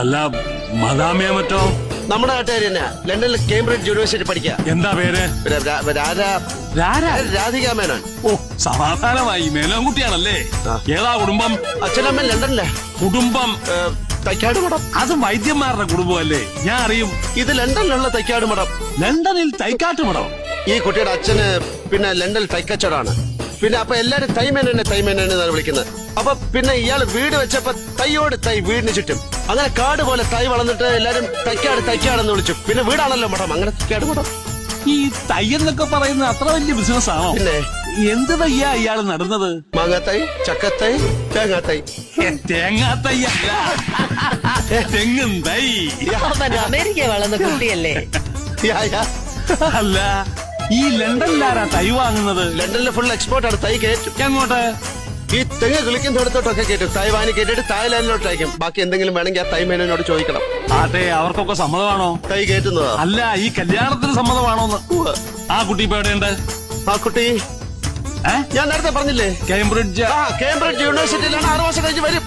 അല്ല മദാമിയെ മറ്റോ? നമ്മുടെ നാട്ടുകാർ തന്നെയാ, ലണ്ടനിൽ കേംബ്രിഡ്ജ് യൂണിവേഴ്സിറ്റി പഠിക്കുക. എന്താ പേര്? രാധിക മേനോൻ. ഓ, സമാധാനമായി. മേനോൻകുട്ടിയാണല്ലേ? ഏതാ കുടുംബം? അച്ഛനമ്മ ലണ്ടനിലെ കുടുംബം തൈക്കാട് മഠം. അത് വൈദ്യന്മാരുടെ കുടുംബമല്ലേ? ഞാൻ അറിയും. ഇത് ലണ്ടനിലുള്ള തൈക്കാട് മഠം. ലണ്ടനിൽ തൈക്കാട്ടുമടോ? ഈ കുട്ടിയുടെ അച്ഛന് പിന്നെ ലണ്ടനിൽ തൈക്കച്ചവടാണ്. പിന്നെ അപ്പൊ എല്ലാരും തൈമേനെന്നാണ് വിളിക്കുന്നത്. അപ്പൊ പിന്നെ ഇയാള് വീട് വെച്ചപ്പോ തൈയോട് തൈ വീടിന് ചുറ്റും അങ്ങനെ കാട് പോലെ തൈ വളർന്നിട്ട് എല്ലാരും തൈക്കാടെന്ന് വിളിച്ചു. പിന്നെ വീടാണല്ലോ മഠം, അങ്ങനെ തൈക്കാട് മഠം. ഈ തയ്യെന്നൊക്കെ പറയുന്നത് അത്ര വലിയ ബിസിനസ് ആണോ? പിന്നെ എന്ത് തയ്യാ ഇയാള് നടുന്നത്? മാങ്ങാത്തൈ, ചക്കത്തൈ, തേങ്ങാത്തൈ. തേങ്ങാത്തയ്യല്ല, തെങ്ങും തൈ. അമേരിക്ക വളർന്ന കുട്ടിയല്ലേ? അല്ല, ഈ ലണ്ടനിലാരാ തൈ വാങ്ങുന്നത്? ലണ്ടനിൽ ഫുൾ എക്സ്പോർട്ടാണ്. തൈ കയറ്റും. എങ്ങോട്ട്? ഈ തെങ്ങ് കിളിക്കുന്നിടത്തോട്ടൊക്കെ കയറ്റും. തൈ വാങ്ങി കയറ്റിട്ട് തായ്ലാൻഡിലോട്ട് അയക്കും. ബാക്കി എന്തെങ്കിലും വേണമെങ്കിൽ ആ തൈ മേനോനോട് ചോദിക്കണം. അതെ, അവർക്കൊക്കെ സമ്മതമാണോ തൈ കയറ്റുന്നതാ? അല്ല, ഈ കല്യാണത്തിന് സമ്മതമാണോന്ന്. ആ കുട്ടി ഇപ്പൊ എവിടെയുണ്ട്? ആ കുട്ടി ഞാൻ നേരത്തെ പറഞ്ഞില്ലേ, കേംബ്രിഡ്ജ് കേംബ്രിഡ്ജ് യൂണിവേഴ്സിറ്റിയിലാണ്. 6 മാസം കഴിഞ്ഞ് വരും.